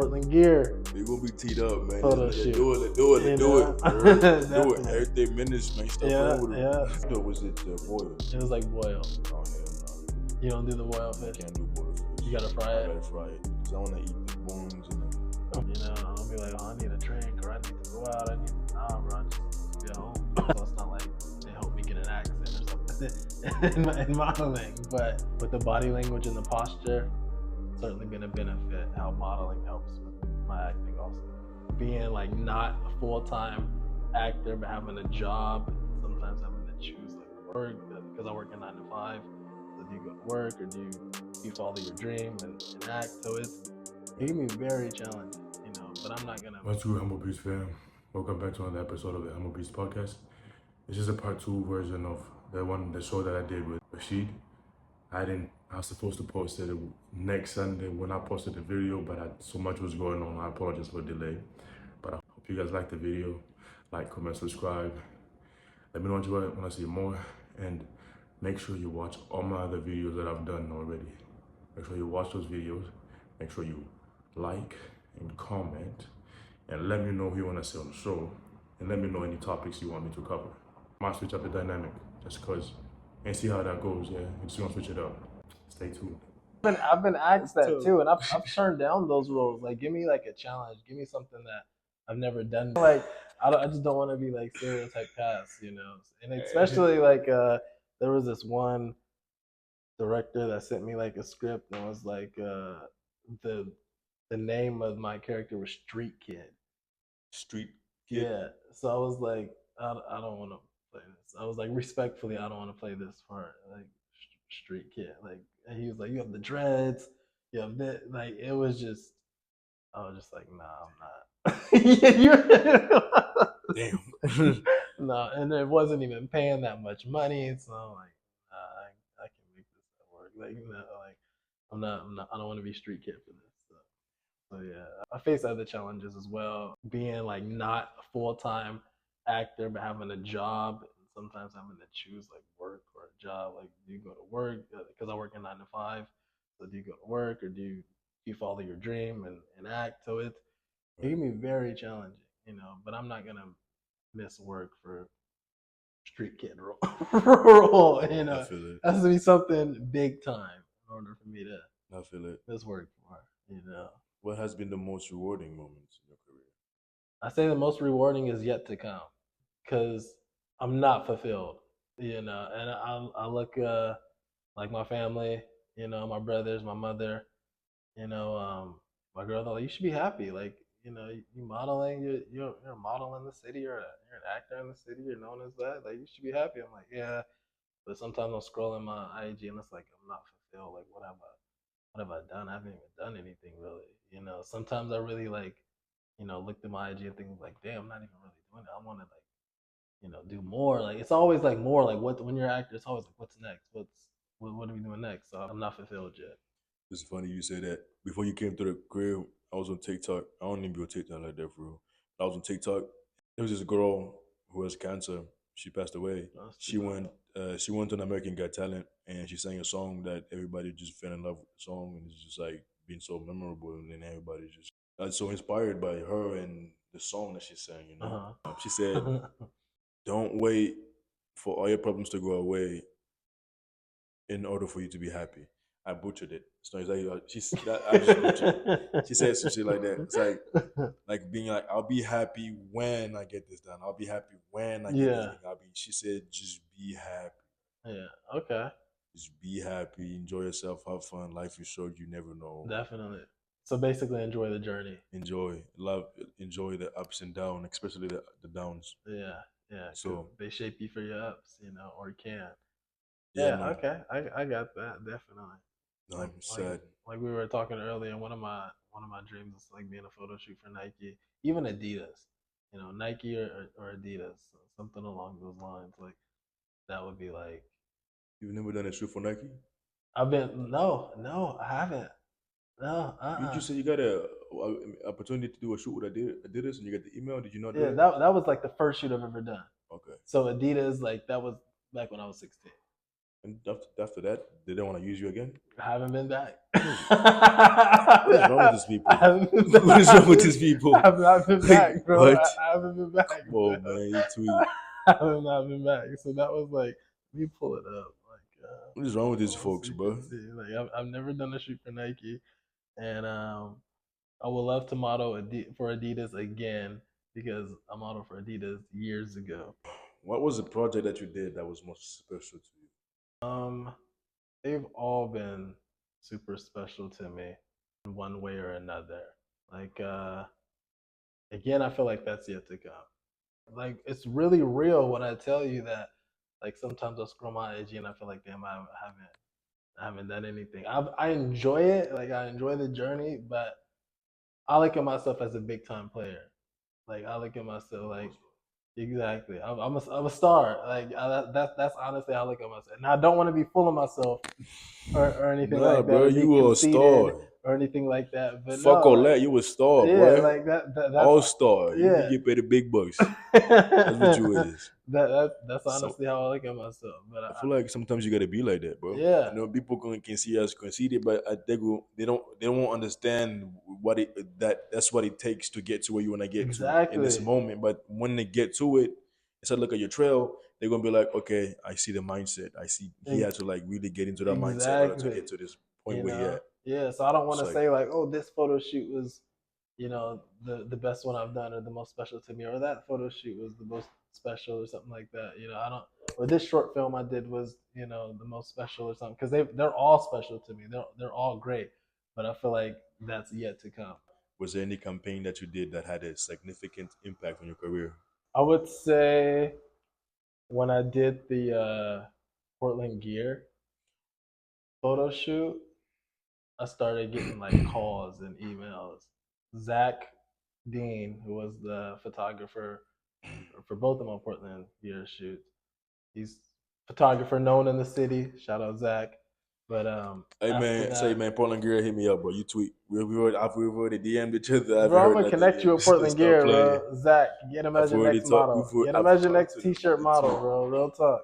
Portland gear. We gonna be teed up, man. Photo Let's shoot. do it. Let's do it. You Let's do know? it. Let's do it. Definitely. Every 30 minutes, man. Stop Yeah, playing with it. yeah. Was it boil? It was like boil. Oh, hell no. You don't do the boil I fish? can't do boiled fish. You gotta fry I it? gotta fry it. Because I wanna eat the bones and You know, I'll be like, oh, I need a drink, or I need to go out, nah, bro, I just be at home. So it's not like they help me get an accent or something in modeling, but with the body language and the posture, it's certainly been a benefit how modeling helps with my acting also. Being like not a full-time actor, but having a job, sometimes having to choose like work, because I work a 9 to 5. So do you go to work, or do you follow your dream and act? So it can be very challenging, you know, but I'm not gonna. What's good, Humble Beast fam? Welcome back to another episode of the Humble Beast podcast. This is a part 2 version of the show that I did with Rashid. I was supposed to post it next Sunday when I posted the video, but so much was going on. I apologize for the delay. But I hope you guys liked the video. Like, comment, subscribe. Let me know what you want to see more. And make sure you watch all my other videos that I've done already. Make sure you watch those videos. Make sure you like and comment. And let me know who you want to see on the show. And let me know any topics you want me to cover. I might switch up the dynamic just because. And see how that goes, yeah. I'm just gonna switch it up. Stay tuned. I've been asked that too, and I've turned down those roles. Like, give me like a challenge. Give me something that I've never done. Like, I just don't want to be like stereotype cast, you know. And especially like there was this one director that sent me like a script and was like the name of my character was Street Kid. Street Kid? Yeah. So I was like, I don't want to play this. I was like, respectfully, I don't want to play this part. Like, Street Kid. Like, and he was like, you have the dreads. You have this. Like, it was just, I was just like, nah, I'm not. Damn. No, and it wasn't even paying that much money. So I'm like, nah, I can make this work. Like, you know, like, I'm not, I don't want to be Street Kid for this. So yeah, I face other challenges as well. Being like not a full-time actor, but having a job, and sometimes having to choose like work or a job. Like, do you go to work because I work a 9 to 5? So do you go to work, or do you follow your dream and act? So it can be very challenging, you know. But I'm not gonna miss work for Street Kid role. You know, I feel it. Has to be something big time in order for me to I feel it. miss work for. You know. What has been the most rewarding moments in your career? I say the most rewarding is yet to come, because I'm not fulfilled, you know. And I look like my family, you know, my brothers, my mother, you know, my girl. They're like, you should be happy, like, you know, you modeling, you're a model in the city, you're an actor in the city, you're known as that. Like, you should be happy. I'm like, yeah, but sometimes I'm scrolling my IG and it's like I'm not fulfilled. Like, what have I done? I haven't even done anything really, you know. Sometimes I really like, you know, looked at my IG and think like, damn, I'm not even really doing it. I want to like, you know, do more. Like, it's always like more. Like, what, when you're an actor, it's always like, what's next? What are we doing next? So I'm not fulfilled yet. It's funny you say that. Before you came to the crib, I was on TikTok. I don't even be on TikTok like that for real. I was on TikTok. There was this girl who has cancer. She passed away. She went to an American Got Talent, and she sang a song that everybody just fell in love with the song, and it's just like being so memorable, and then everybody just got so inspired by her and the song that she sang. You know, she said, "Don't wait for all your problems to go away in order for you to be happy." I butchered it. It's not exactly. I just butchered it. She said some shit like that. It's like being like, I'll be happy when I get this done. I'll be happy when I get this thing. She said, just be happy. Yeah. Okay. Just be happy. Enjoy yourself. Have fun. Life is short. You never know. Definitely. So basically, enjoy the journey. Enjoy the ups and downs, especially the downs. Yeah. Yeah. So they shape you for your ups, you know, or can. Yeah. No. Okay. I got that definitely. No, I'm sad. Like we were talking earlier, one of my dreams is like being a photo shoot for Nike, even Adidas. You know, Nike or Adidas, something along those lines. Like, that would be like. You've never done a shoot for Nike? No, I haven't. No, Did you say you got a opportunity to do a shoot with Adidas and you got the email? Did you not do Yeah, that was like the first shoot I've ever done. Okay. So Adidas, like, that was back when I was 16. And after that, they don't want to use you again. I haven't been back. What is wrong with these I people? haven't been back. What is wrong with these people? I have not been Like back, bro. what? I haven't been back, Come bro. on, man. You tweet. I have not been back. So that was like, let me pull it up. Like, What is wrong with these so folks, you bro? can see. Like, I've never done a shoot for Nike, and I would love to model for Adidas again because I modeled for Adidas years ago. What was the project that you did that was most special to you? They've all been super special to me in one way or another. Like, again, I feel like that's yet to come. Like, it's really real when I tell you that. Like, sometimes I'll scroll my IG and I feel like, damn, I haven't done anything. I enjoy it. Like, I enjoy the journey, but I look at myself as a big time player. Like, I look at myself like, exactly. I'm a star. Like, that's honestly how I look at myself. And I don't want to be full of myself or anything Nah, like that bro, or be you a conceited star. or anything like that. But Fuck no, all like, that. You a star, yeah, boy. like that's All star. You yeah. get paid the big bucks. That's what you that, is. that's So honestly how I look at myself. But I feel like sometimes you gotta be like that, bro. yeah, I know people can see us conceited, but they don't understand what that's what it takes to get to where you want to get to in this exactly, moment. But when they get to it, instead of look at your trail, they're gonna be like, okay, I see the mindset. I see he had to like really get into that mindset in order to exactly. get to this point where he at. Yeah. So I don't want It's to like say like, oh, this photo shoot was, the best one I've done or the most special to me, or that photo shoot was the most special or something like that. I don't. Or this short film I did was, the most special or something because they're all special to me. They're all great, but I feel like that's yet to come. was there any campaign that you did that had a significant impact on your career? I would say when I did the Portland Gear photo shoot, I started getting like calls and emails. Zach Dean, who was the photographer for both of my Portland Gear shoots, he's a photographer known in the city. Shout out Zach. But Hey after man, say that, man, Portland Gear hit me up, bro. You tweet. We've already DM'd each other. I haven't bro, I'm heard gonna nothing connect yet. you with Portland Stop Gear, playing. bro. Zach, get him as I've your already next talked. model. Get him I've as your talked next to them on T-shirt the model, tweet. bro. Real talk.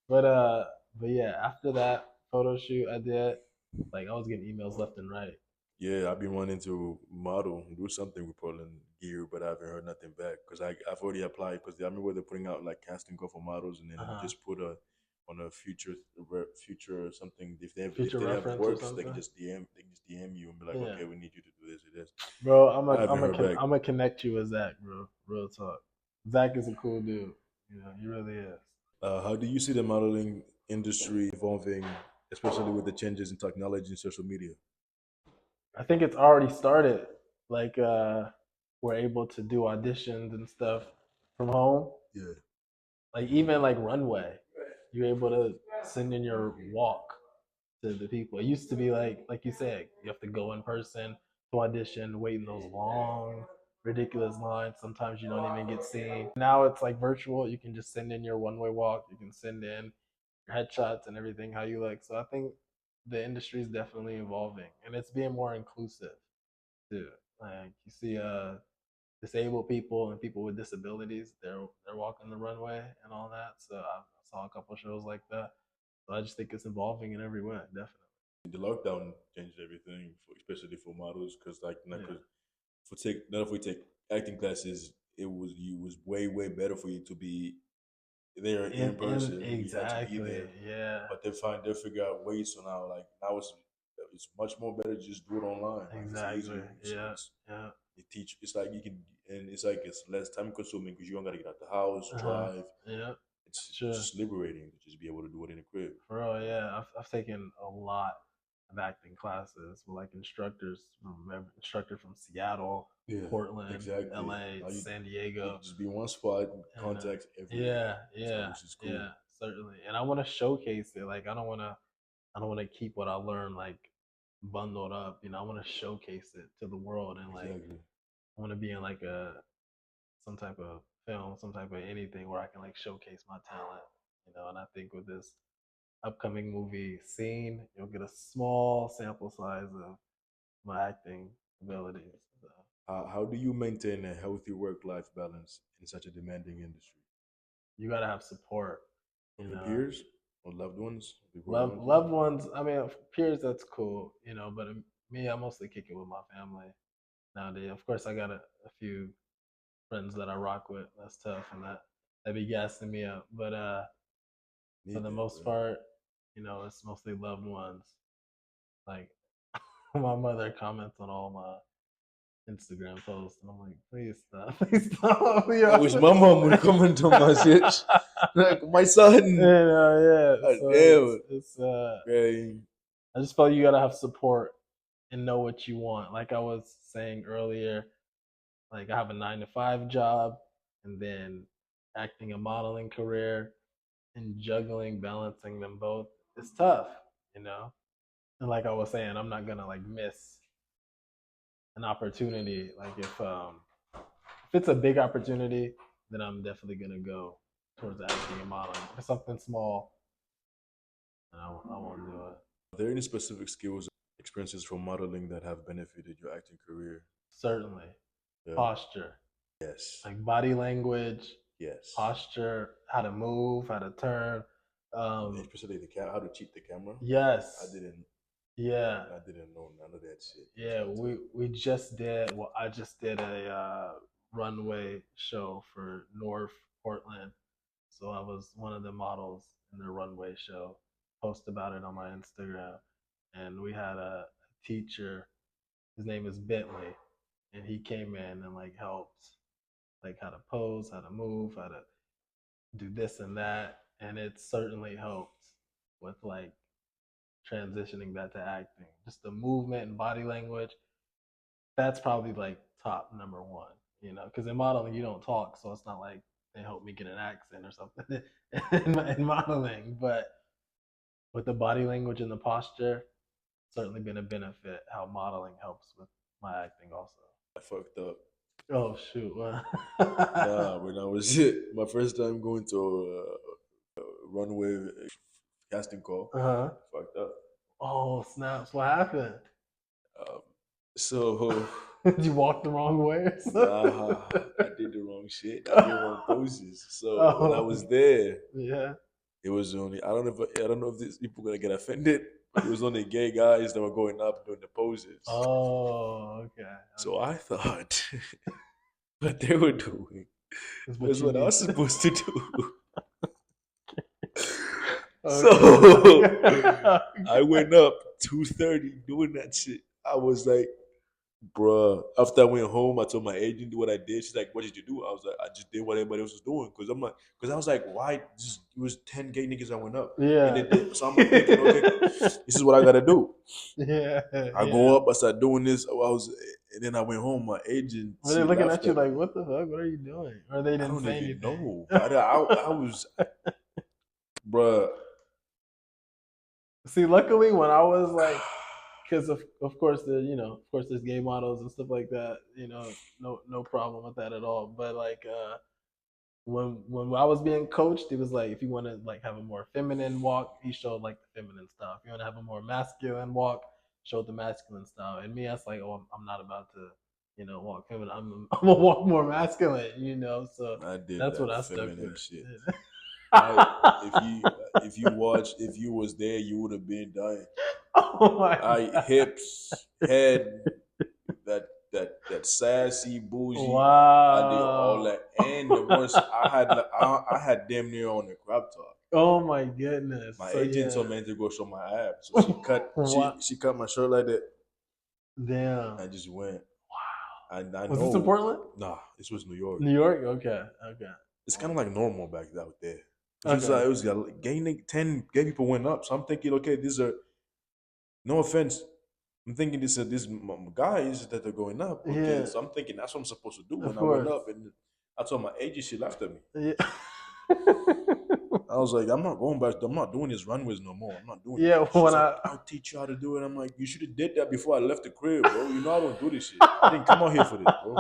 But yeah, after that photo shoot I did, like I was getting emails left and right. Yeah, I've been wanting to model and do something with Portland Gear, but I haven't heard nothing back because I've already applied because I remember they're putting out like casting call for models, and then Uh you huh. just put a on a future something if Future they have reference or works something. they can just DM you and be like, Yeah, okay, we need you to do this or this. bro. I haven't heard back. I'm gonna connect you with Zach, bro. Real talk. Zach is a cool dude. He really is. How do you see the modeling industry evolving, especially with the changes in technology and social media? I think it's already started. Like we're able to do auditions and stuff from home. Yeah, Like even like runway, you're able to send in your walk to the people. It used to be like you said, you have to go in person to audition, wait in those long, ridiculous lines. Sometimes you don't even get seen. Now it's like virtual. You can just send in your one way walk. You can send in your headshots and everything how you like. So I think the industry is definitely evolving and it's being more inclusive too. Like you see disabled people and people with disabilities, they're walking the runway and all that. So I saw a couple shows like that. So I just think it's evolving in every way, definitely. the lockdown changed everything, especially for models, because like not Yeah. cause for take not if we take acting classes, it was way better for you to be there in In person. You had to be exactly, there, yeah, but they figure out ways. So now like now it's much more better to just do it online. Like it's exactly, easier. yeah, yeah, It teach. It's like you can, and it's like it's less time consuming because you don't gotta get out the house, uh huh, drive. yeah, It's sure. just liberating to just be able to do it in the crib. For real, yeah. I've taken a lot of acting classes with like instructor from Seattle, Yeah, Portland, exactly. LA, Now San you Diego, can just be in one spot and and contact everywhere. yeah, So yeah, which is yeah, cool. certainly. And I want to showcase it. Like I don't want to keep what I learned like bundled up. I want to showcase it to the world and like Exactly. I want to be in like a some type of film, some type of anything where I can like showcase my talent. And I think with this upcoming movie Scene, you'll get a small sample size of my acting abilities. So How do you maintain a healthy work life balance in such a demanding industry? you gotta have support. From You your know, peers? Or loved ones? People around you? Loved ones. I mean, peers. That's cool, But me, I mostly kick it with my family nowadays. Of course, I got a few friends that I rock with. That's tough, and that be gassing me up. But for Need the that, most bro. part, it's mostly loved ones. Like my mother comments on all my Instagram posts, and I'm like, please stop, please stop. I wish my mom would comment on my shit. Like, my son. Yeah. God So damn. it's Right. I just felt you gotta have support and know what you want. Like I was saying earlier, like I have a 9 to 5 job, and then acting and modeling career, and juggling, balancing them both. It's tough. And like I was saying, I'm not gonna like miss an opportunity. Like if it's a big opportunity, then I'm definitely gonna go towards acting and modeling. If it's something small, then I won't do it. Are there any specific skills, experiences from modeling that have benefited your acting career? Certainly, Yeah. posture, Yes. like body language, Yes. posture, how to move, how to turn. Especially how to cheat the camera. Yes. I didn't. Yeah. I didn't know none of that shit. Yeah, we just did. Well, I just did a runway show for North Portland, so I was one of the models in the runway show. Post about it on my Instagram, and we had a teacher. His name is Bentley, and he came in and like helped, like how to pose, how to move, how to do this and that, and it certainly helped with like transitioning that to acting. Just the movement and body language, that's probably like top number one, because in modeling you don't talk, so it's not like they help me get an accent or something in modeling. But with the body language and the posture, certainly been a benefit how modeling helps with my acting also. I fucked up. Oh shoot! Nah, when I was my first time going to a runway casting call, Uh-huh. fucked up. Oh snaps! What happened? Um, so Did you walk the wrong way or nah, something? I did the wrong shit. I did wrong poses. So when I Oh, was there, yeah. it was only I don't know if these people gonna get offended, but it was only gay guys that were going up doing the poses. Oh, okay. So Okay. I thought what they were doing That's what was you what I need was to. supposed to do. So Okay. I Okay. went up 2:30 doing that shit. I was like, bruh. After I went home, I told my agent what I did. She's like, "What did you do?" I was like, "I just did what everybody else was doing." Because I was like, "Why?" Just it was 10 gay niggas that went up, and Yeah. they did. So I'm thinking, okay, this is what I gotta do. Yeah. I Yeah. go up, I start doing this. And then I went home. My agent, Were they she looking laughed at you at like, me. what the fuck? What are you doing? Or they I didn't don't say even anything? know. I was, bruh. See, luckily when I was like, because of course of course there's gay models and stuff like that. No problem with that at all. But like when I was being coached, it was like if you want to like have a more feminine walk, he showed like the feminine style. If you want to have a more masculine walk, showed the masculine style. And me, I was like, oh, I'm not about to, walk feminine. I'm gonna walk more masculine. So I did that's what that I stuck feminine with. shit. Yeah. I if you was there, you would have been dying. Oh my I god! hips, head, that sassy, bougie. I did all Wow! that, and the worst, I had damn near on the crop top. Oh my goodness! My So agent yeah, told me to go show my abs, so what? she cut my shirt like that. Damn! I just went. Wow! I Was this in know, Portland? nah, this was New York. New York? Okay, okay. It's kind of like normal back out there. Because Okay. it was gay, 10 gay people went up. So I'm thinking, okay, these are, no offense. I'm thinking these guys that are going up. Okay, Yeah, so I'm thinking that's what I'm supposed to do. of When I went course. up and I told my agent, she laughed at me. Yeah. I was like, I'm not going back. I'm not doing these runways no more. I'm not doing it. Yeah, She's when like, I I'll teach you how to do it. I'm like, you should have did that before I left the crib, bro. You know I don't do this shit. I didn't come out here for this, bro.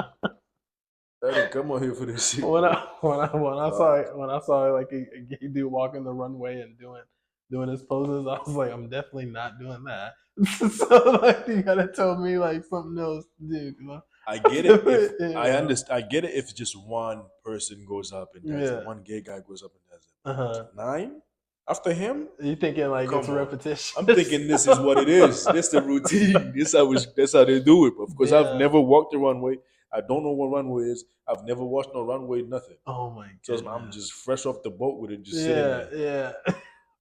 I didn't come out here for this shit, when bro. I when I saw Fuck. it when I saw like a gay dude walking the runway and doing his poses, I was like, I'm definitely not doing that. So like you gotta tell me like something else to do. I get it if You I know? understand. I get it if just one person goes up and does it. Yeah. One gay guy goes up and does it. Uh huh. Nine? After him, You thinking like it's come on. repetition? I'm thinking this is what it is. This the routine. That's how they do it. Of course, I've Yeah. never walked the runway. I don't know what runway is. I've never watched no runway, nothing. Oh my So goodness. I'm just fresh off the boat with it, just sitting Yeah, there. yeah.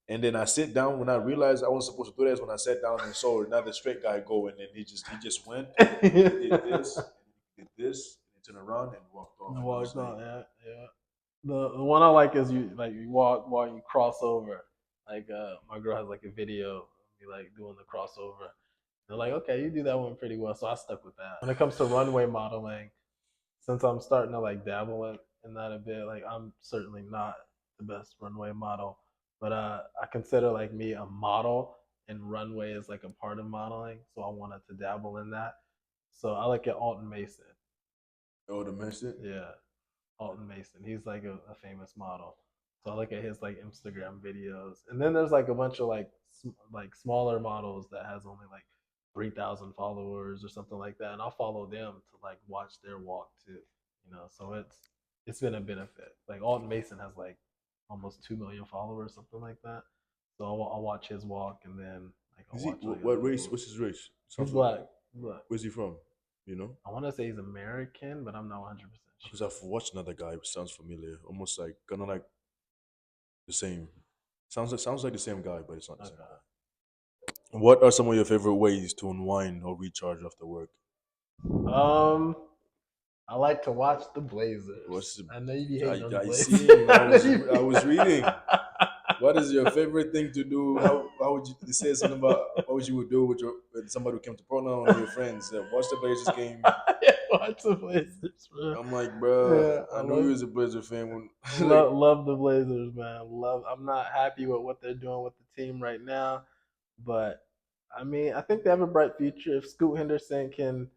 And then I sit down when I realized I wasn't supposed to do that. Is when I sat down and saw another straight guy go, and then he just went, he did this, and he did this, and he turned around and walked off. And I was Walked like, on, yeah, yeah. The one I like is you walk while you cross over. Like my girl has like a video of me like doing the crossover. They're like, okay, you do that one pretty well. So I stuck with that. When it comes to runway modeling, since I'm starting to like dabble in that a bit, like I'm certainly not the best runway model, but I consider like me a model, and runway is like a part of modeling. So I wanted to dabble in that. So I like it Alton Mason. oh, the message. Yeah, Alton Mason. He's like a famous model. So I look at his like Instagram videos, and then there's like a bunch of like like smaller models that has only like 3,000 followers or something like that, and I'll follow them to like watch their walk too. So it's been a benefit. Like Alton Mason has like almost 2 million followers, something like that. So I'll watch his walk, and then like I'll Is he watch like what other race? people's. What's his race? He's Sounds like, black. Black. where's he from? You know, I want to say he's American, but I'm not 100% because sure. I've watched another guy who sounds familiar, almost like kind of like the same. Sounds like the same guy, but it's not the same Okay. guy. What are some of your favorite ways to unwind or recharge after work? Um, I like to watch the What's Blazers. the, I know you be hating on the I Blazers. seen. I know you I be- was reading. What is your favorite thing to do? How would you say something about what would you would do with somebody who came to Portland, one of your friends? Watch the Blazers game. Yeah, watch the Blazers, bro. I'm like, bro, Yeah, I I knew you love was a Blazer fan when like love the Blazers, man. Love. I'm not happy with what they're doing with the team right now, but I mean, I think they have a bright future if Scoot Henderson can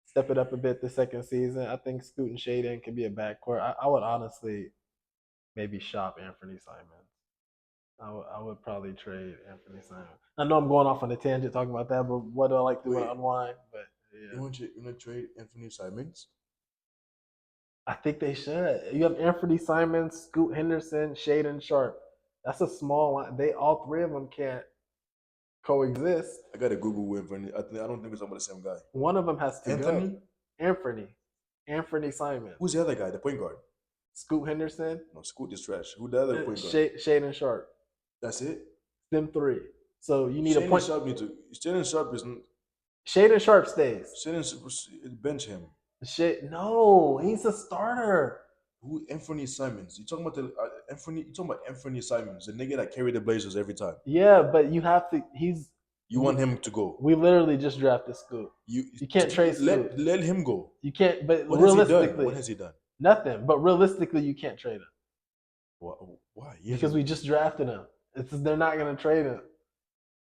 step it up a bit the second season. I think Scoot and Shaden can be a backcourt. I would honestly maybe shop Anthony Simons. I would probably trade Anthony Simons. I know I'm going off on a tangent talking about that, but what do I like to do when I wait, unwind? But yeah, you want to trade Anthony Simons? I think they should. You have Anthony Simons, Scoot Henderson, Shaden Sharp. That's a small line. They all three of them can't coexist. I gotta Google Anthony. I don't think it's about the same guy. One of them has to go. Anthony? Anthony, Anthony Simons, Who's the other guy? The point guard? Scoot Henderson, No, Scoot is trash. Who the other point guard? Shaden Sharp. That's it. Them three. So you need a Shannon point. Sharp need to. Shannon Sharp is Shaden Sharp stays. Shannon bench him. No, he's a starter. Who Anthony Simons? You talking about the Anthony? You talking about Anthony Simons, the nigga that carried the Blazers every time? Yeah, but you have to. You want him to go? We literally just drafted Scoot. You can't trade Scoot. Let him go. You can't. But What realistically, has he done? What has he done? nothing. But realistically, you can't trade him Why? because we just drafted him. They're not going to trade him.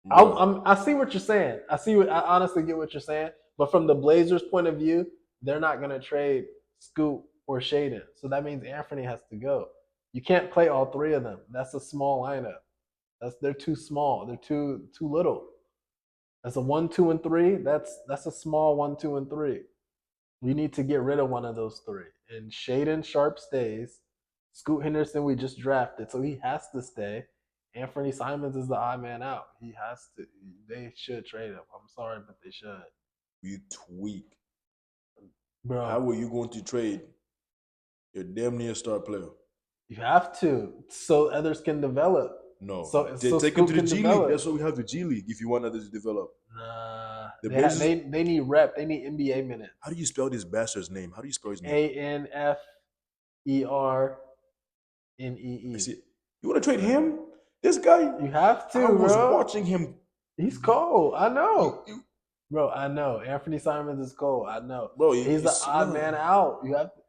Bro, I see what you're saying. I honestly get what you're saying. But from the Blazers' point of view, they're not going to trade Scoot or Shaden. So that means Anthony has to go. You can't play all three of them. That's a small lineup. They're too small. They're too little. That's a 1, 2, and 3. That's a small 1, 2, and 3. We need to get rid of one of those three. And Shaden Sharp stays. Scoot Henderson we just drafted, so he has to stay. Anthony Simons is the odd man out. He has to. They should trade him. I'm sorry, but they should. you tweak. Bro, How are you going to trade your damn near star player? you have to, so others can develop. No. So Take him to the Scoot G can League. develop. That's why we have the G League if you want others to develop. Nah, The they Blazers- they need rep. They need NBA minutes. How do you spell this bastard's name? How do you spell his name? ANFERNEE. You want to trade him? This guy? You have to, I was bro. watching him. He's cold. I know. You- Bro, I know. Anthony Simons is cold. I know. Bro, He's the odd man out. You have to,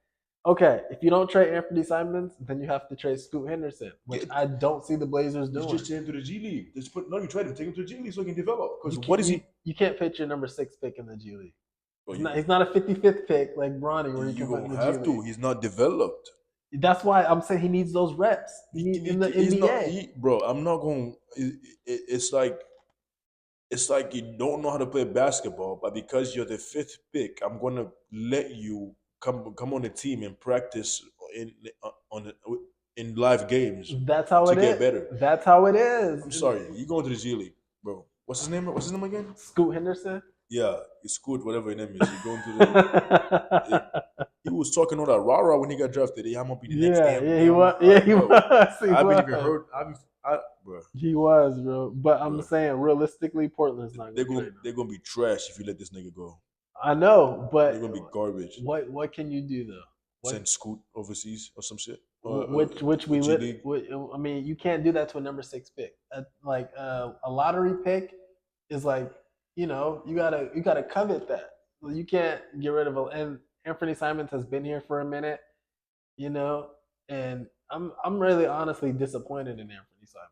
okay, if you don't trade Anthony Simons, then you have to trade Scoot Henderson, which I don't see the Blazers doing. Just take him to the G League. You trade him. Take him to the G League so he can develop. Because You what is can't- he? You can't pitch your number 6 pick in the G League. Bro, He's not a 55th pick like Bronny where you can put in don't the have G to. League. He's not developed. That's why I'm saying he needs those reps. He needs in the NBA. Bro, I'm not going. It's like you don't know how to play basketball, but because you're the 5th pick, I'm gonna let you come on the team and practice in live games That's how to it get is. better. That's how it is. I'm sorry, you going to the G League, bro. What's his name? What's his name again? Scoot Henderson. Yeah, it's Scoot, whatever his name is. He going to the. He was talking all that rah rah when he got drafted. Yeah, I'm gonna be the next Yeah, damn. yeah, he Yeah, was. Yeah, like, he bro, was. He I haven't was. even heard. Bro, He was, bro. But I'm bro. saying, realistically, Portland's not They're gonna gonna trade him. they're gonna be trash if you let this nigga go. I know, They're but gonna be garbage. what can you do though? What Send Scoot overseas or some shit. which The we G lit? League. I mean, you can't do that to a number 6 pick. Like a lottery pick is like, you gotta covet that. You can't get rid of it. And Anthony Simons has been here for a minute, you know, and I'm really honestly disappointed in Anthony Simons.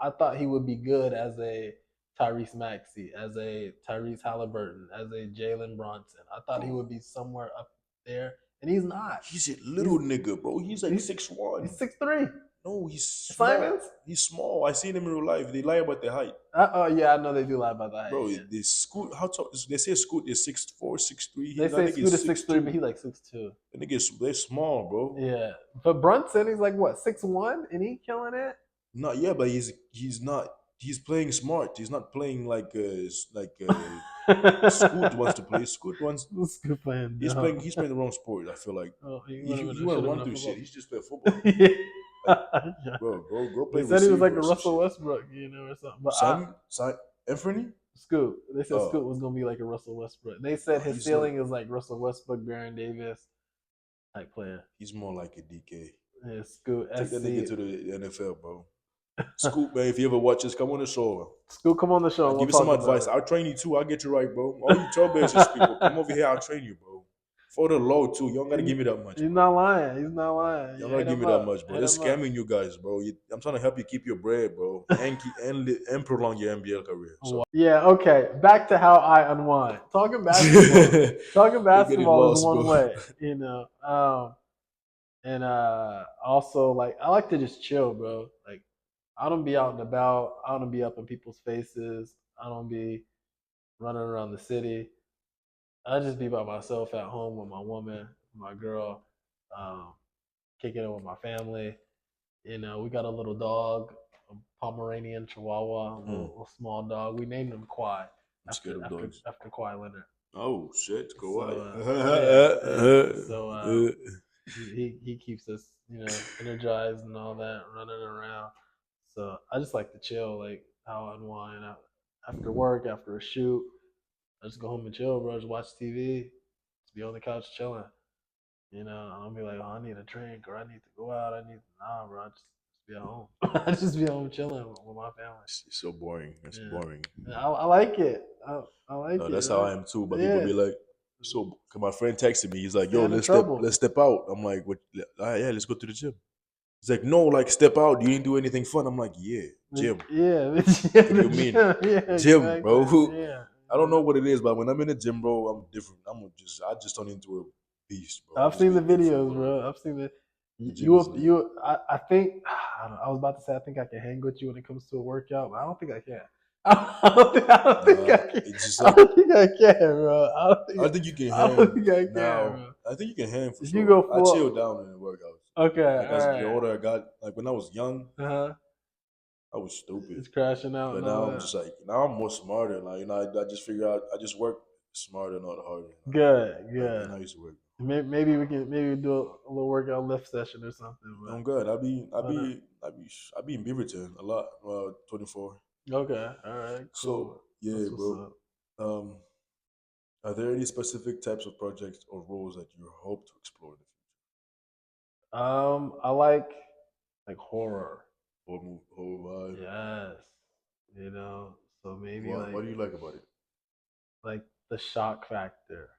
I thought he would be good as a Tyrese Maxey, as a Tyrese Halliburton, as a Jalen Bronson. I thought he would be somewhere up there, and he's not. He's a little nigga, bro. He's like 6'1". He's 6'3". No, he's small. Simons? He's small. I seen him in real life. They lie about their height. Oh yeah, I know they do lie about that. Bro, Yeah. they Scoot, how tall? They say Scoot is 6'4", 6'3". They That say nigga Scoot is 6'3", but he like 6'2". That nigga they're small, bro. Yeah, but Brunson, he's like what, 6'1", and he killing it. Not yeah, but he's not. He's playing smart. He's not playing like Scoot wants to play. Scoot wants. Scoot playing. He's playing. He's playing the wrong sport. I feel like He you want to run through shit. He's just playing football. Yeah. Like, bro, go play. They said he was like a receiver or some Russell shit. Westbrook, or something. But Anthony? Scoot. They said Oh. Scoot was gonna be like a Russell Westbrook. They said his He's ceiling is like Russell Westbrook, Baron Davis type player. He's more like a DK. Yeah, Scoot. Take that nigga SC. to the NFL, bro. Scoot, man, if you ever watch this, come on the show. Scoot, come on the show. I'll We'll give you some talk about advice. it. I'll train you too. I'll get you right, bro. All you trailblazers people, come over here. I'll train you, bro. For the low too. You don't gotta give me that much. He's bro. not lying. He's not lying. You don't gotta give me that much, bro. They're Hit him up. scamming you guys, bro. I'm trying to help you keep your bread, bro, and prolong your NBL career. So. Yeah. Okay. Back to how I unwind. Talking basketball. Talking basketball is one way, and also like I like to just chill, bro. Like I don't be out and about. I don't be up in people's faces. I don't be running around the city. I just be by myself at home with my woman, my girl, kicking it with my family. We got a little dog, a Pomeranian Chihuahua, a little small dog. We named him Kawhi after Kawhi Leonard. Oh shit, Kawhi. He keeps us, energized and all that, running around. So I just like to chill, like how I unwind after work, after a shoot. I just go home and chill, bro. Just watch TV. Just be on the couch chilling. I'll be like, oh, I need a drink or I need to go out. Nah, bro. I just be at home. I just be home chilling with my family. It's so boring. It's boring. I like it. I like it. That's how I am too. But people be like, so my friend texted me. He's like, yo, let's step out. I'm like, what? Yeah, let's go to the gym. He's like, no, like step out. You didn't do anything fun. I'm like, yeah, gym. Yeah. What do you mean? Yeah, gym, exactly. bro. Yeah. I don't know what it is, but when I'm in the gym, bro, I'm different. I just turn into a beast, bro. I've seen the videos, bro. I've seen the. I think I was about to say I think I can hang with you when it comes to a workout, but I don't think I can. I don't think I can. I don't think I can, bro. I think you can hang. I don't think I can, bro. I think you can hang for if sure. You go I chill down in the workouts. Okay, like as the older I got, like when I was young, I was stupid. It's crashing out. But now I'm just like, now I'm more smarter. Like, I just figure out, I just work smarter, not harder. Good. Like, I used to work. Maybe we can do a little workout lift session or something. But I'm good. I be in Beaverton a lot. 24. Okay, all right. Cool. So yeah, bro. Are there any specific types of projects or roles that you hope to explore in the future? I like horror. Horror vibe. Yes. So maybe what do you like about it? Like the shock factor.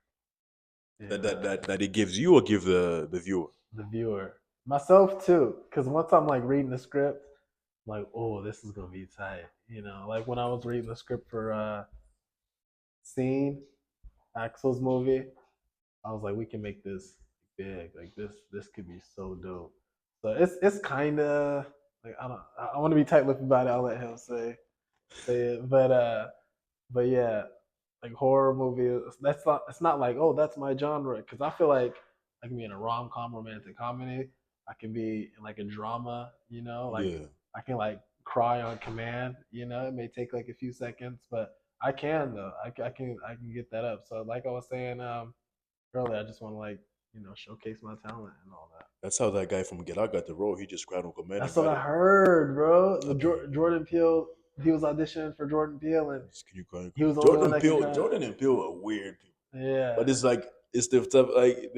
That it gives you or give the viewer? The viewer. Myself too. Because once I'm like reading the script, I'm like, oh, this is gonna be tight. Like when I was reading the script for Scene, Axel's movie, I was like, we can make this big. Like this could be so dope. So it's kinda like I want to be tight-lipped about it. I'll let him say it. But yeah, like horror movie. It's not like, oh, that's my genre, because I feel like I can be in a rom-com romantic comedy, I can be in like a drama, like Yeah. I can like cry on command. It may take like a few seconds, but I can though. I can get that up. So like I was saying earlier, I just want to like showcase my talent and all that. That's how that guy from Get Out got the role. He just cried on command and That's what got I it. heard, bro. The I mean, Jordan Peele, he was auditioning for Jordan Peele, and can you cry? he was the only one that could cry. Jordan and Peele are weird people. Yeah. But it's like it's the stuff like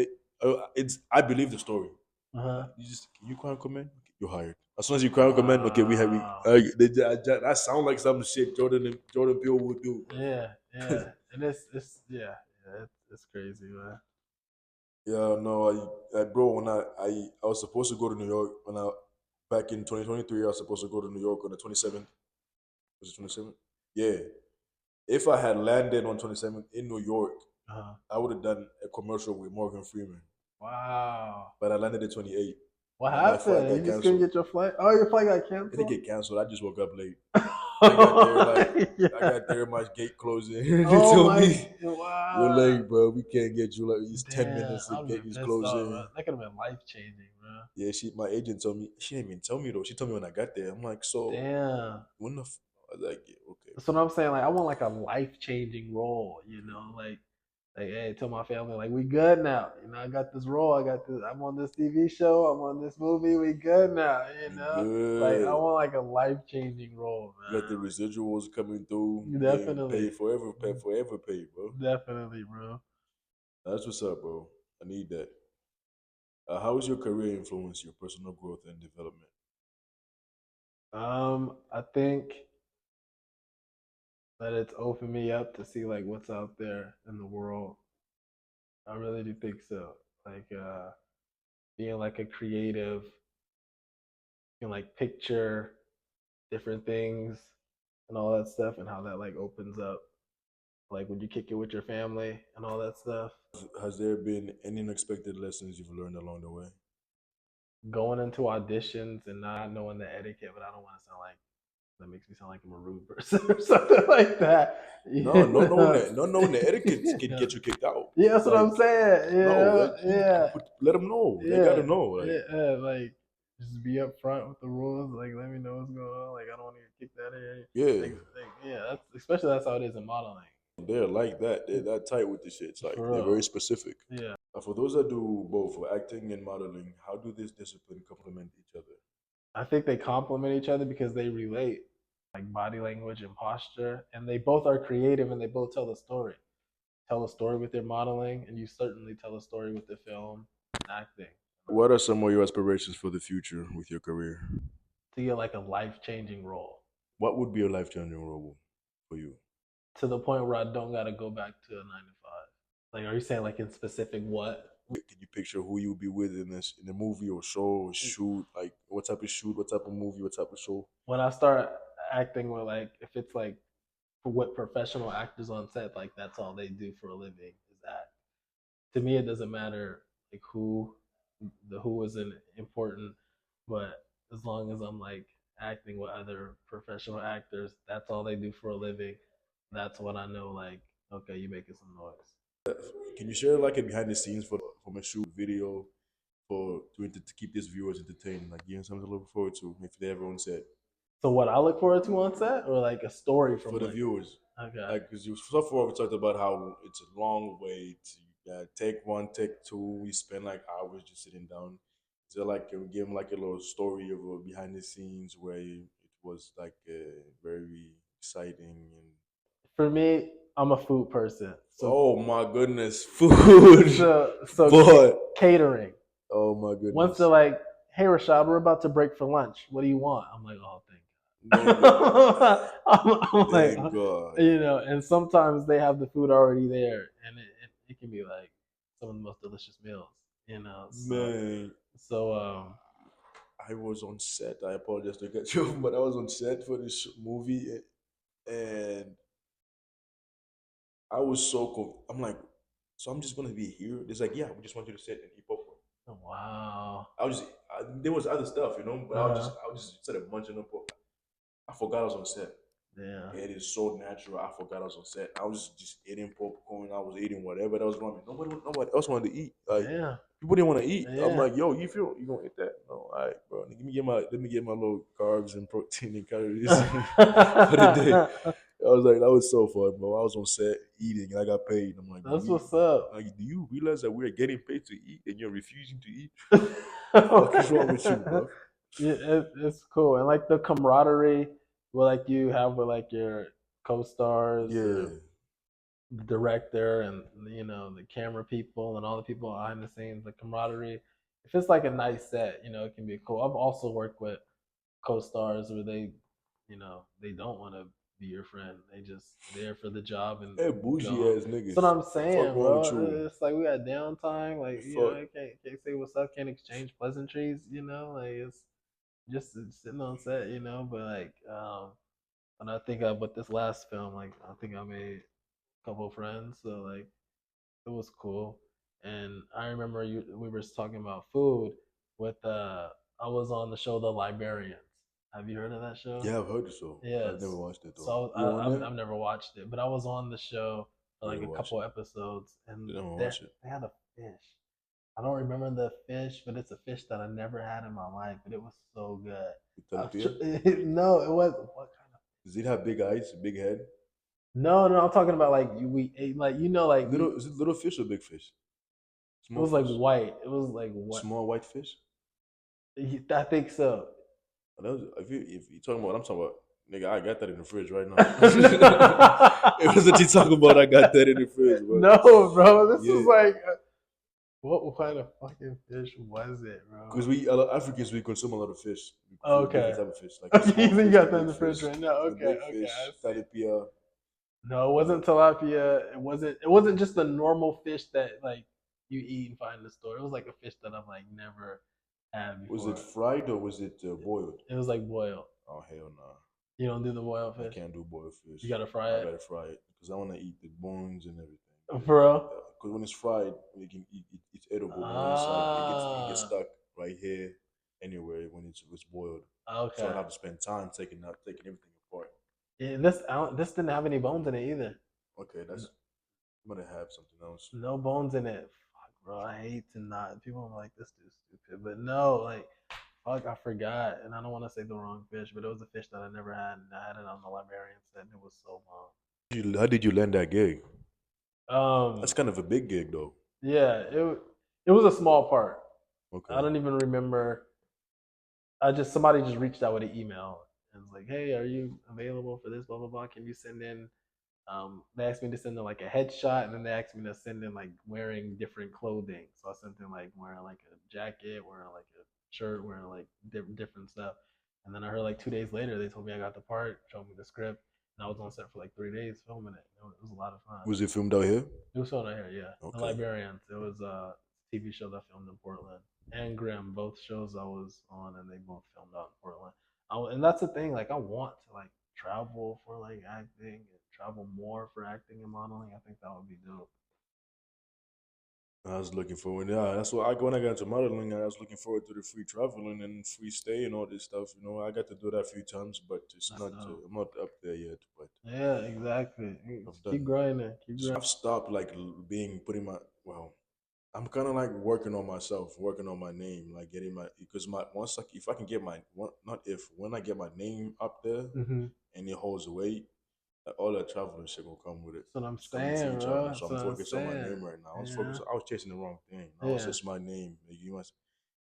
it's. I believe the story. Uh-huh. You just can you cry on command? Okay, you're hired. As soon as you cry on command, okay, we have. Wow. That sound like some shit Jordan Peele would do. Yeah, and it's crazy, man. Yeah, no, bro, when I was supposed to go to New York back in 2023, I was supposed to go to New York on the 27th. Was it 27th? Yeah. If I had landed on 27th in New York, Uh-huh. I would have done a commercial with Morgan Freeman. Wow. But I landed at 28th. What My flight happened? got You just couldn't canceled. get your flight? Oh, your flight got It didn't canceled? get canceled. I just woke up late. I got there I got there, my gate closing. They Oh told my! me, Wow. you're late, bro. We can't get you. Like it's 10 Damn, minutes. I The would gate have is been pissed off, closing. bro. That could have been life changing, bro. Yeah, my agent told me. She didn't even tell me though. She told me when I got there. I'm like, so Damn. when the I was like, yeah, okay. That's what I'm saying. Like, I want like a life changing role, like, hey, tell my family, like, we good now. I got this role. I'm on this TV show. I'm on this movie. We good now. Like, I Good. want like a life changing role, You got the man. residuals coming through. Definitely. Paid forever paid, bro. Definitely, bro. That's what's up, bro. I need that. How has your career influenced your personal growth and development? I think that it's opened me up to see like what's out there in the world. I really do think so. Like being like a creative, you can like picture different things and all that stuff, and how that like opens up like when you kick it with your family and all that stuff. Has there been any unexpected lessons you've learned along the way? Going into auditions and not knowing the etiquette, but I don't want to sound like that makes me sound like I'm a rude person or something like that. No, not knowing the etiquette can get you kicked out. Yeah, that's what I'm saying. No, Yeah, let them know. They yeah, gotta know. Like, yeah. Like just be upfront with the rules. Like let me know what's going on. Like I don't want to get kicked out of here. yeah, Yeah, that's how it is in modeling. they're like that. They're that tight with the shit. It's like For they're real. very specific. Yeah. For those that do both, for acting and modeling, how do this discipline complement each other? I think they complement each other because they relate, like body language and posture, and they both are creative and they both tell a story. Tell a story with their modeling, and you certainly tell a story with the film and acting. What are some of your aspirations for the future with your career? To get like a life changing role, What would be a life changing role for you? to the point where I don't gotta go back to a 9 to 5. Like, are you saying like in specific what? Can you picture who you would be with in a movie or show or shoot? Like what type of shoot, what type of movie, what type of show? When I start acting with like, if it's like for what professional actors on set, like that's all they do for a living is act. To me, it doesn't matter like who isn't important, but as long as I'm like acting with other professional actors, that's all they do for a living. That's when I know like, okay, you making some noise. Can you share like a behind the scenes from a shoot video to keep these viewers entertained? Like give them something to look forward to if they ever on set. So what I look forward to on set, or like a story from For the like, viewers. okay, Like because you so far we talked about how it's a long wait. Take one, take two. We spend like hours just sitting down. So like can we give them like a little story of behind the scenes where it was like very exciting and for me, I'm a food person. So oh my goodness, food. so But catering. oh my goodness. Once they're like, "Hey, Rashad, we're about to break for lunch. What do you want?" I'm like, "Oh, thank Thank God." God. I'm like, Thank God. and sometimes they have the food already there, and it can be like some of the most delicious meals, So, Man. so I was on set. I apologize to cut you off, but I was on set for this movie, and I was so cool. I'm like, so I'm just gonna be here. It's like, yeah, we just want you to sit and eat popcorn. wow. There was other stuff, but Uh-huh. I was just sort of munching on popcorn. I forgot I was on set. Yeah. It is so natural. I forgot I was on set. I was just eating popcorn. I was eating whatever that was wrong. Nobody else wanted to eat. Like Yeah. people didn't want to eat. I'm Yeah. like, yo, you gonna eat that? all right, bro. Let me get my little carbs and protein and calories for the day. I was like, that was so fun, bro. I was on set eating and I got paid. I'm like, That's what's up. like, do you realize that we're getting paid to eat and you're refusing to eat? What the fuck is wrong with you, bro? Yeah, it's cool, and like the camaraderie, where like you have with like your co-stars, Yeah. the director, and the camera people, and all the people behind the scenes. The camaraderie. If it's like a nice set, it can be cool. I've also worked with co-stars where they don't want to be your friend. They just there for the job and Hey, go bougie home. ass That's niggas. what I'm The fuck saying, wrong with you? bro. It's like we got downtime. The Like fuck? I can't say what's up. Can't exchange pleasantries. Like it's just sitting on set. But like when I think of with this last film, like I think I made a couple of friends. So like it was cool. And I remember we were talking about food with I was on the show The Librarians. Have you heard of that show? Yeah, I've heard so. I've never Yes. watched it though. So You on there? I've never watched it, but I was on the show for You like gotta a watch couple it. episodes, You and never they watch it. they had a fish. I don't remember the fish, but it's a fish that I never had in my life, but it was so good. Tilapia? No, it was what kind of? Does it have big eyes, big head? No, no, I'm talking about like we ate like like Little is it little fish or big fish? it Small was like fish. white. It was like what? Small white fish? I think so. If you talking about what I'm talking about, nigga, I got that in the fridge right now. If it's what you talking about, I got that in the fridge, bro. No, bro. This Yeah. is like what kind of fucking fish was it, bro? Because Africans, we consume a lot of fish. Okay. Different type of fish, like the Okay, small so you fish, the got that in big the fridge fish, right now. the Okay, big okay, I fish, see. tilapia. No, it wasn't tilapia. It wasn't just the normal fish that like you eat and find in the store. It was like a fish that I've like never had Was it before. fried or was it boiled? It was like boiled. Oh hell no! You don't do the boiled I fish? can't do boiled fish. You gotta fry I it. gotta fry it because I want to eat the bones and everything. For real? Because when it's fried, you can eat it's edible. But when it's like it gets Ah, stuck right here, anywhere when it's boiled. So I'd okay. have to spend time taking everything apart. Yeah, this didn't have any bones in it either. Okay, N- I'm gonna have something else. No bones in it. Fuck, bro. I hate to not. People are like, this dude's stupid. But no, like, fuck, I forgot. And I don't want to say the wrong fish, but it was a fish that I never had. And I had it on the librarian set, and it was so How did you land that gig? bomb. That's kind of a big gig though. Yeah, it was a small part. I Okay. don't even remember. Somebody just reached out with an email and was like, "Hey, are you available for this? Blah blah blah. Can you send in?" They asked me to send in like a headshot, and then they asked me to send in like wearing different clothing. So I sent in like wearing like a jacket, wearing like a shirt, wearing like different stuff. And then I heard like 2 days later, they told me I got the part, showed me the script, and I was on set for like 3 days filming it. It was a lot of fun. Was it filmed out here? It was filmed out here, yeah. The Okay. Librarians. It was a TV show that filmed in Portland. And Grimm, both shows I was on, and they both filmed out in Portland. And that's the thing. Like, I want to like travel for like acting and travel more for acting and modeling. I think that would be dope. I was looking forward. Yeah, that's what when I got into modeling, I was looking forward to the free traveling and free stay and all this stuff. You know, I got to do that a few times, but it's That's not. dope. I'm not up there yet. But Yeah, exactly. I've Keep done. grinding. Keep grinding. I've stopped like being putting my well. I'm kind of like working on myself, working on my name, like getting my because my once like if I can get my not if when I get my name up there Mm-hmm. and it holds weight, all that traveling shit will come with it. That's what I'm It's coming free saying, bro. traveling. So That's I'm what I'm focused on my saying. name right now. Yeah. I was chasing the wrong thing. Now it's Yeah. just my name. Like, you must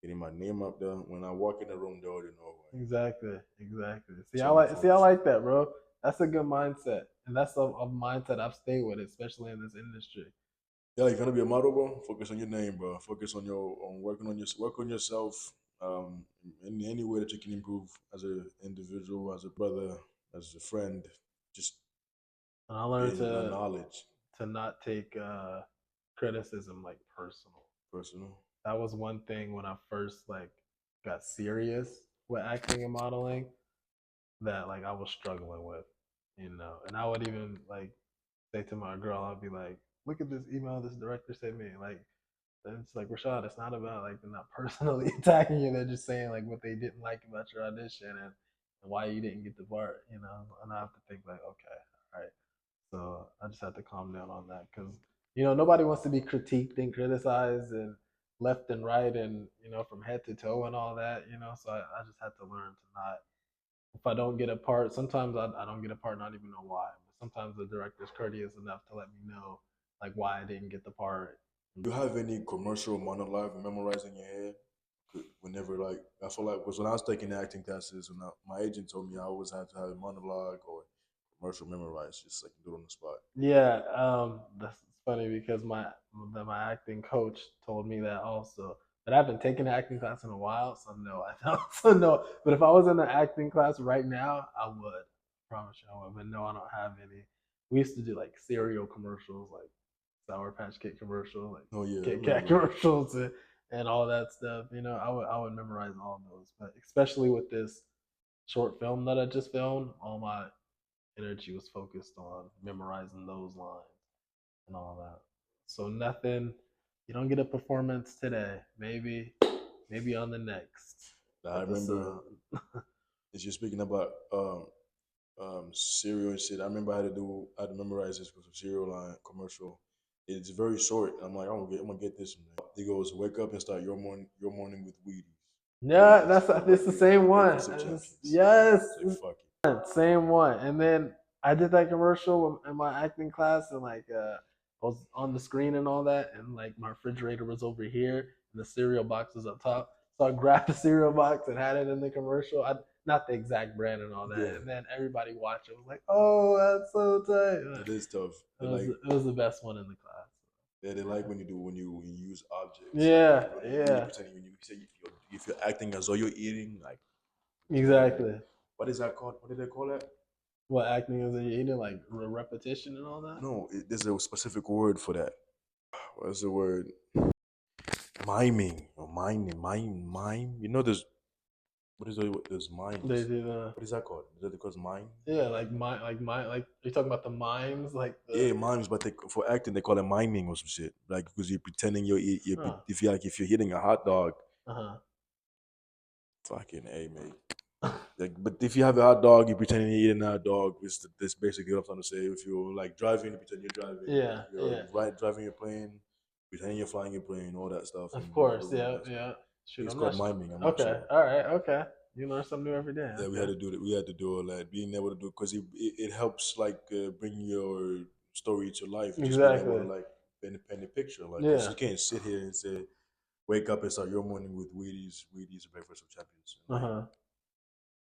getting my name up there. When I walk in the room, they already know who I am. Exactly. Exactly. So I'm See, I focused. like that, bro. That's a good mindset, and that's a mindset I've stayed with, especially in this industry. Yeah, you're gonna be a model, bro. Focus on your name, bro. Focus on work on yourself. In any way that you can improve as an individual, as a brother, as a friend, just And I learned gain knowledge, to not take criticism like personal. personal. That was one thing when I first like got serious with acting and modeling that like I was struggling with, And I would even like say to my girl, I'd be like, "Look at this email this director sent me." Like, and it's like, Rashad, it's not about like they're not personally attacking you. They're just saying like what they didn't like about your audition and why you didn't get the part. And I have to think like, okay, all right. So I just have to calm down on that because nobody wants to be critiqued and criticized, and left and right, and from head to toe and all that. So I just had to learn to not. If I don't get a part, sometimes I don't get a part, not even know why. But sometimes the director's courteous enough to let me know like why I didn't get the part. Do you have any commercial monologue memorized in your head? Whenever, like, I feel like, because when I was taking acting classes, my agent told me I always had to have a monologue or commercial memorized, just like do it on the spot. Yeah, that's funny because my acting coach told me that also. But I haven't taken an acting class in a while, so no, I don't. So no. But if I was in an acting class right now, I would. I promise you, I would. But no, I don't have any. We used to do like cereal commercials, like Sour Patch Kid commercial, like Oh yeah, I Kit Kat remember. commercials, and all that stuff. I would memorize all of those. But especially with this short film that I just filmed, all my energy was focused on memorizing those lines and all that. So nothing. You don't get a performance today. Maybe on the next I remember. episode. As you're speaking about cereal and shit, I remember I had to memorize this because of cereal line commercial. It's very short. I'm like, I'm gonna get this one. He goes, wake up and start your morning with Wheaties. Yeah, Wheaties, that's it's the same the one. breakfast of champions. Yes, It's like fuck it. same one. And then I did that commercial in my acting class, and like I was on the screen and all that, and like my refrigerator was over here, and the cereal box was up top. So I grabbed the cereal box and had it in the commercial. Not the exact brand and all that. Yeah, And then everybody watched it was like, "Oh, that's so tight." it is tough. It They was like it was the best one in the class. yeah, they like when you use objects. Like Yeah, when you yeah, pretending when you say if you're acting as though you're eating, like exactly. what is that called? What did they call that? What acting is it? You eating like repetition and all that? No, there's a specific word for that. What's the word? Miming or mime. There's what is it? There's They mimes. do the What is that called? Is that because mime? yeah, like you're talking about the mimes, like the Yeah, mimes, but for acting they call it miming or some shit. Like because you're pretending if you're hitting a hot dog, uh fucking a mate. Like, but if you have a hot dog, you're pretending you're eating a hot dog. That's basically what I'm trying to say. If you're like driving, you pretend you're driving. yeah, If you're yeah, driving your plane, pretending you're flying your plane, all that stuff, of in course, the room. yeah, That's yeah. Shoot, it's I'm called not miming. I'm not okay. sure. All right, okay. You learn something new every day. Yeah, we had Okay, to do it. We had to do all that. Being able to do because it helps like bring your story to life. Just being able to exactly. like paint a picture, like because Yeah. you can't sit here and say wake up and start your morning with Wheaties, breakfast of champions, and Uh like huh.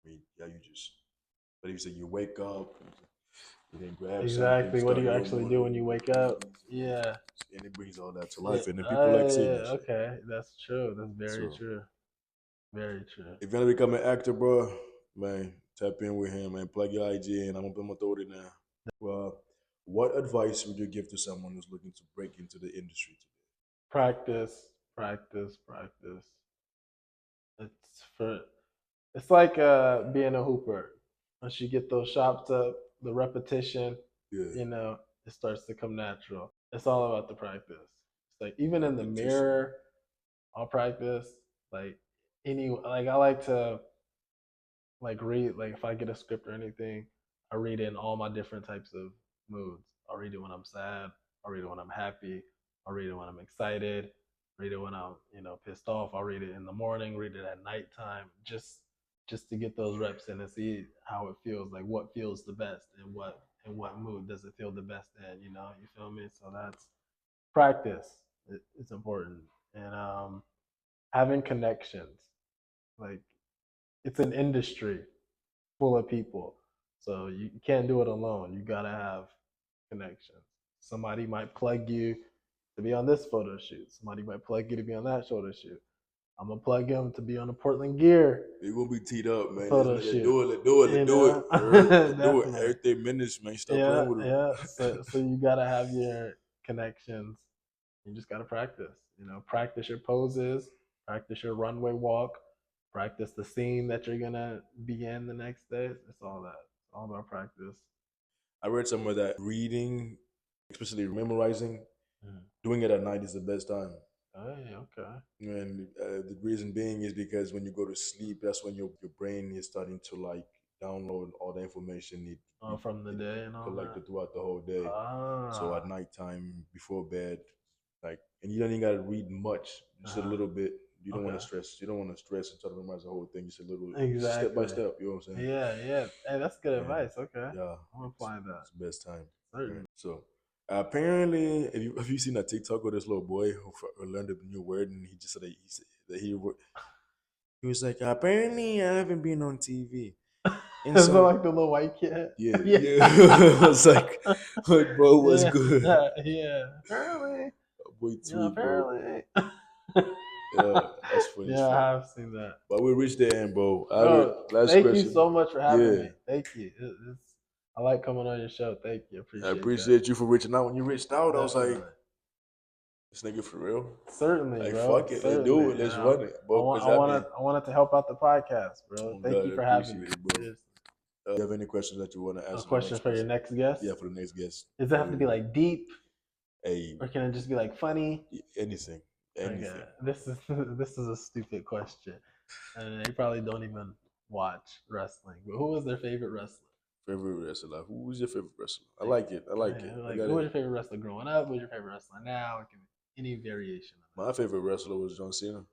I mean, yeah, you just. But if you say you wake up, you then grab something, Exactly. What do start you your actually do when morning you with wake up? Wheaties, Yeah. and it brings all that to Yeah. life, and then people like seeing that shit. Okay. That's true. That's very So true. Very true. if you want to become an actor, bro, man, tap in with him, man. Plug your IG, and I'm gonna throw it in there. Well, what advice would you give to someone who's looking to break into the industry today? Practice, practice, practice. It's for it's like being a hooper. Once you get those shots up, the repetition, Yeah, it starts to come natural. It's all about the practice. It's like even in the repetition. mirror, I'll practice. Like like I like to like read like if I get a script or anything, I read it in all my different types of moods. I'll read it when I'm sad. I'll read it when I'm happy. I'll read it when I'm excited. Read it when I'm pissed off. I'll read it in the morning. Read it at nighttime. Just to get those reps in and see how it feels. Like what feels the best and what mood does it feel the best in. You feel me? So that's practice. It's important and having connections. Like it's an industry full of people. So you can't do it alone. You gotta have connections. Somebody might plug you to be on this photo shoot. Somebody might plug you to be on that photo shoot. I'm gonna plug him to be on the Portland Gear You're gonna be teed up, man. photo Let's shoot. do it. Let's do it. Let's do it. Let's do it. Definitely. Every 3 minutes, man. Stop Yeah, playing with him. yeah. So you gotta have your connections. You just gotta practice. Practice your poses, practice your runway walk, practice the scene that you're gonna be in the next day. It's all that. It's all about practice. I read somewhere that reading, especially memorizing, doing it at night is the best time. Hey, okay. And the reason being is because when you go to sleep, that's when your brain is starting to like download all the information From the it day and all that. collected throughout the whole day. So at Ah, nighttime, before bed, Like, and you don't even gotta read much, just a little bit. You don't want Okay. to stress. You don't want to stress and try to memorize the whole thing. Just a little, step by Exactly. step. You know what I'm saying? Yeah, yeah. Hey, that's good And advice. Okay. yeah, I'm gonna apply that. it's the best time. Certainly. Right. So apparently, have you seen that TikTok with this little boy who learned a new word, and he just said that he was like, apparently I haven't been on TV. And Is that so like the little white kid? yeah, Yeah. yeah. It's like bro, what's Yeah. good? Yeah. Apparently. Boy Yeah, tweet, bro. apparently. Yeah, that's funny as Yeah, fuck. I have seen that. But we reached the end, bro. Bro, Last thank you question. so much for having Yeah, me. Thank you. I like coming on your show. Thank you. I Appreciate that. appreciate you for reaching out. When you reached out, I was like, Definitely. this nigga for real. Certainly, Like, bro. fuck it, let's do Certainly. it, let's Yeah. run it, bro. Because I wanted to help out the podcast, bro. oh Thank God, you I for having me. appreciate it, bro. Seriously. You have any questions that you want to A ask the question next for your person? next guest? Yeah, for the next guest. Does it have to be like deep, Hey, or can it just be like funny? anything, anything. Okay. This is a stupid question, and they probably don't even watch wrestling. But who was their favorite wrestler? Favorite wrestler? Who's your favorite wrestler? I like it. I like it. Like, I got who was it. your favorite wrestler growing up? Who was your favorite wrestler now? It can be any variation of My favorite wrestler was John Cena.